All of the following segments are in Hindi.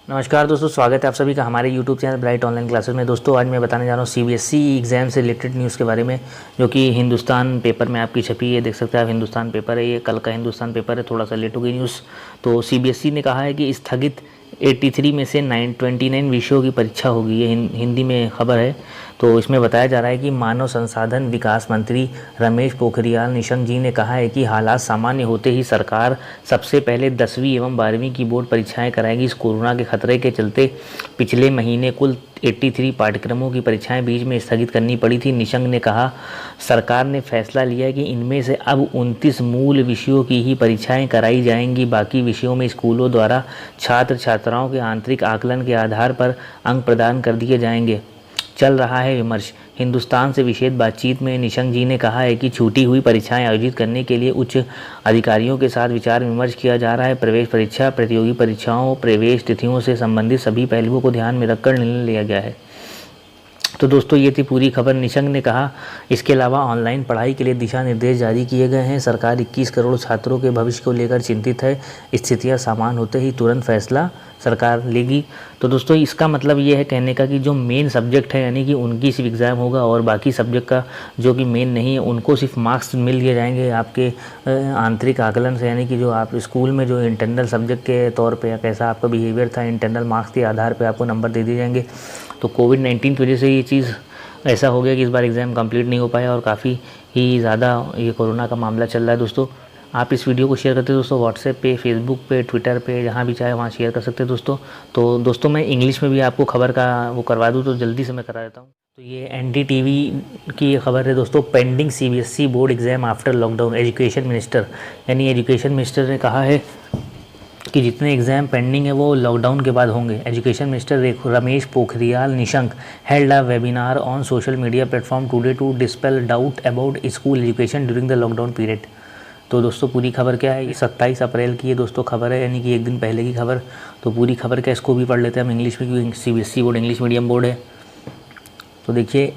नमस्कार दोस्तों, स्वागत है आप सभी का हमारे YouTube channel bright online classes में। दोस्तों आज मैं बताने जा रहा हूँ सीबीएसई एग्ज़ाम से रिलेटेड न्यूज़ के बारे में, जो कि हिंदुस्तान पेपर में आपकी छपी है। देख सकते हैं आप, हिंदुस्तान पेपर है, ये कल का हिंदुस्तान पेपर है, थोड़ा सा लेट हो गई न्यूज़। तो सीबीएसई ने कहा है कि स्थगित 83 में से 29 विषयों की परीक्षा होगी। ये हिंदी में खबर है। तो इसमें बताया जा रहा है कि मानव संसाधन विकास मंत्री रमेश पोखरियाल निशंक जी ने कहा है कि हालात सामान्य होते ही सरकार सबसे पहले 10वीं एवं 12वीं की बोर्ड परीक्षाएं कराएगी। इस कोरोना के खतरे के चलते पिछले महीने कुल 83 पाठ्यक्रमों की परीक्षाएं बीच में स्थगित करनी पड़ी थी। निशंक ने कहा, सरकार ने फैसला लिया है कि इनमें से अब 29 मूल विषयों की ही परीक्षाएं कराई जाएंगी। बाकी विषयों में स्कूलों द्वारा छात्र छात्राओं के आंतरिक आकलन के आधार पर अंक प्रदान कर दिए जाएंगे। चल रहा है विमर्श। हिंदुस्तान से विशेष बातचीत में निशंक जी ने कहा है कि छूटी हुई परीक्षाएं आयोजित करने के लिए उच्च अधिकारियों के साथ विचार विमर्श किया जा रहा है। प्रवेश परीक्षा, प्रतियोगी परीक्षाओं, प्रवेश तिथियों से संबंधित सभी पहलुओं को ध्यान में रखकर निर्णय लिया गया है। तो दोस्तों ये थी पूरी खबर। निशंक ने कहा, इसके अलावा ऑनलाइन पढ़ाई के लिए दिशा निर्देश जारी किए गए हैं। सरकार 21 करोड़ छात्रों के भविष्य को लेकर चिंतित है। स्थितियां सामान्य होते ही तुरंत फैसला सरकार लेगी। तो दोस्तों इसका मतलब ये है कहने का कि जो मेन सब्जेक्ट है, यानी कि उनकी सिर्फ एग्ज़ाम होगा और बाकी सब्जेक्ट का जो कि मेन नहीं है उनको सिर्फ मार्क्स मिल दिए जाएंगे आपके आंतरिक आकलन से, यानी कि जो आप स्कूल में जो इंटरनल सब्जेक्ट के तौर पे या कैसा आपका बिहेवियर था, इंटरनल मार्क्स के आधार पे आपको नंबर दे दिए जाएंगे। तो कोविड-19 की वजह से ये चीज़ ऐसा हो गया कि इस बार एग्ज़ाम कंप्लीट नहीं हो पाया और काफ़ी ही ज़्यादा ये कोरोना का मामला चल रहा है। दोस्तों आप इस वीडियो को शेयर करते हैं दोस्तों, व्हाट्सएप पे, फेसबुक पे, ट्विटर पे, जहाँ भी चाहे वहाँ शेयर कर सकते हैं दोस्तों। तो दोस्तों मैं इंग्लिश में भी आपको खबर का वो करवा दूँ तो जल्दी से मैं करा देता हूँ। तो ये एनडीटीवी की ये खबर है दोस्तों, pending CBSE board exam after lockdown. Education minister यानी एजुकेशन मिनिस्टर ने कहा है कि जितने एग्ज़ाम पेंडिंग है वो लॉकडाउन के बाद होंगे। Education minister Ramesh Pokhriyal Nishank held a webinar on social media platform today to dispel doubt about school education during the lockdown period. तो दोस्तों पूरी खबर क्या है, 27 अप्रैल की ये दोस्तों खबर है, यानी कि एक दिन पहले की खबर। तो पूरी खबर क्या, इसको भी पढ़ लेते हैं हम इंग्लिश में, क्योंकि CBSE board English medium board है। तो देखिए,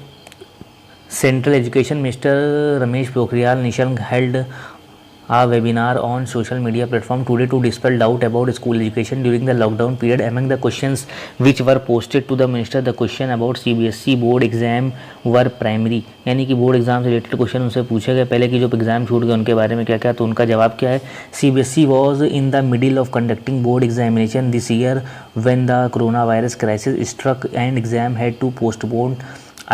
central education minister Ramesh Pokhriyal Nishank held a webinar on social media platform today to dispel doubt about school education during the lockdown period. Among the questions which were posted to the minister, the question about CBSE board exam were primary, यानी कि बोर्ड एग्जाम से रिलेटेड क्वेश्चन उनसे पूछे गए पहले कि जो एग्जाम छूट गए उनके बारे में क्या क्या। तो उनका जवाब क्या है, CBSE was in the middle of conducting board examination this year when the coronavirus crisis struck and exam had to postpone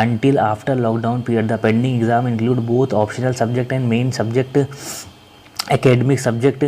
until after lockdown period. The pending exam include both optional subject and main subject academic subject.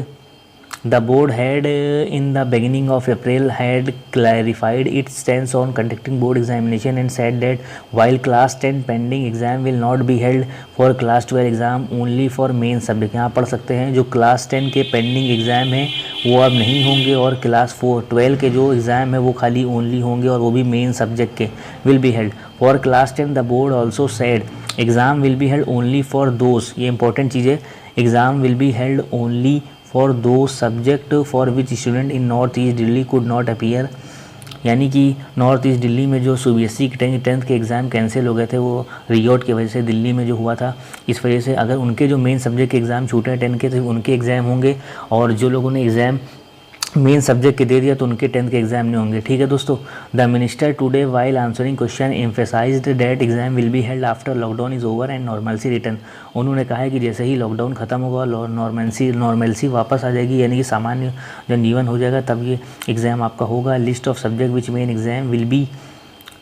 The board had in the beginning of April had clarified its stance on conducting board examination and said that while class 10 pending exam will not be held for class 12 exam only for main subject। यहाँ पढ़ सकते हैं जो क्लास 10 के पेंडिंग एग्ज़ाम है वो अब नहीं होंगे और क्लास 12 के जो एग्ज़ाम है वो खाली ओनली होंगे और वो भी मेन सब्जेक्ट के will be held for class 10। The board also said exam will be held only for those, ये इंपॉर्टेंट चीज़ है, exam will be held only for दो subject for which student in north east Delhi could not appear. यानी कि नॉर्थ ईस्ट दिल्ली में जो सीबीएसई के 10th के एग्ज़ाम कैंसिल हो गए थे, वो रियोट की वजह से दिल्ली में जो हुआ था, इस वजह से अगर उनके जो मेन सब्जेक्ट के एग्ज़ाम छूटे हैं 10 के, तो उनके एग्ज़ाम होंगे, और जो लोगों ने एग्ज़ाम मेन सब्जेक्ट के दे दिया तो उनके 10th के एग्ज़ाम नहीं होंगे। ठीक है दोस्तों। The minister today while answering question emphasised that exam will be held after lockdown is over and normalcy return. उन्होंने कहा है कि जैसे ही लॉकडाउन खत्म होगा, नॉर्मलसी वापस आ जाएगी, यानी कि सामान्य जनजीवन हो जाएगा, तब ये एग्ज़ाम आपका होगा। List of subject which main exam will be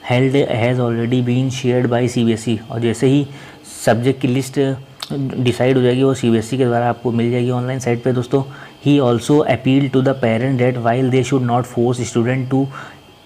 held has already been shared by CBSE. और जैसे ही सब्जेक्ट की लिस्ट डिसाइड हो जाएगी वो सीबीएसई के द्वारा आपको मिल जाएगी ऑनलाइन साइट पे दोस्तों। He also appeal to the parent that while they should not force student to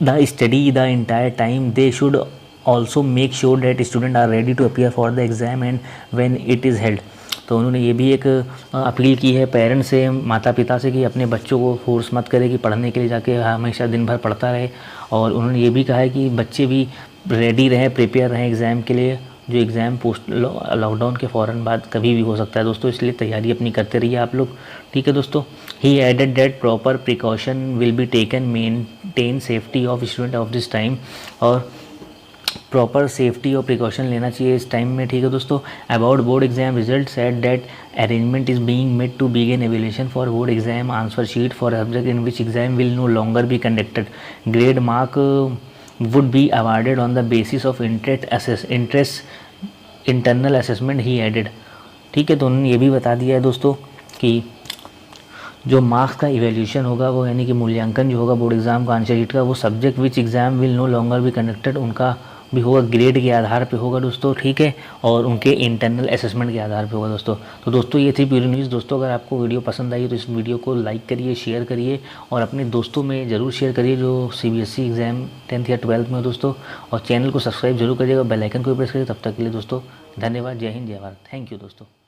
the study the entire time, they should also make sure that student are ready to appear for the exam and when it is held. तो उन्होंने ये भी एक अपील की है पेरेंट्स से, माता पिता से, कि अपने बच्चों को फोर्स मत करें कि पढ़ने के लिए जाके हमेशा दिन भर पढ़ता रहे। और उन्होंने ये भी कहा है कि बच्चे भी रेडी रहें, प्रिपेयर रहें एग्ज़ाम के लिए, जो एग्ज़ाम पोस्ट लॉकडाउन के फ़ौरन बाद कभी भी हो सकता है दोस्तों, इसलिए तैयारी अपनी करते रहिए आप लोग। ठीक है दोस्तों। He added that proper precaution will be taken maintain safety of student of this time. और प्रॉपर सेफ्टी और प्रिकॉशन लेना चाहिए इस टाइम में, ठीक है दोस्तों। About board exam result said that arrangement is being made to begin evaluation for board exam answer sheet for subject in which exam will no longer be conducted, grade mark would be awarded on the basis of interest internal assessment he added. ठीक है, तो उन्होंने ये भी बता दिया है दोस्तों कि जो मार्क्स का इवैल्यूएशन होगा वो यानी कि मूल्यांकन जो होगा बोर्ड एग्ज़ाम का आंसर शीट का, वो subject which exam will no longer be conducted उनका भी होगा, ग्रेड के आधार पे होगा दोस्तों, ठीक है, और उनके इंटरनल असेसमेंट के आधार पे होगा दोस्तों। तो दोस्तों ये थी पूरी न्यूज़। दोस्तों अगर आपको वीडियो पसंद आई तो इस वीडियो को लाइक करिए, शेयर करिए और अपने दोस्तों में ज़रूर शेयर करिए जो CBSE एग्ज़ाम 10th या 12th में हो दोस्तों, और चैनल को सब्सक्राइब जरूर करिएगा, बेल आइकन को प्रेस करिए। तब तक के लिए दोस्तों धन्यवाद। जय हिंद, जय भारत। थैंक यू दोस्तों।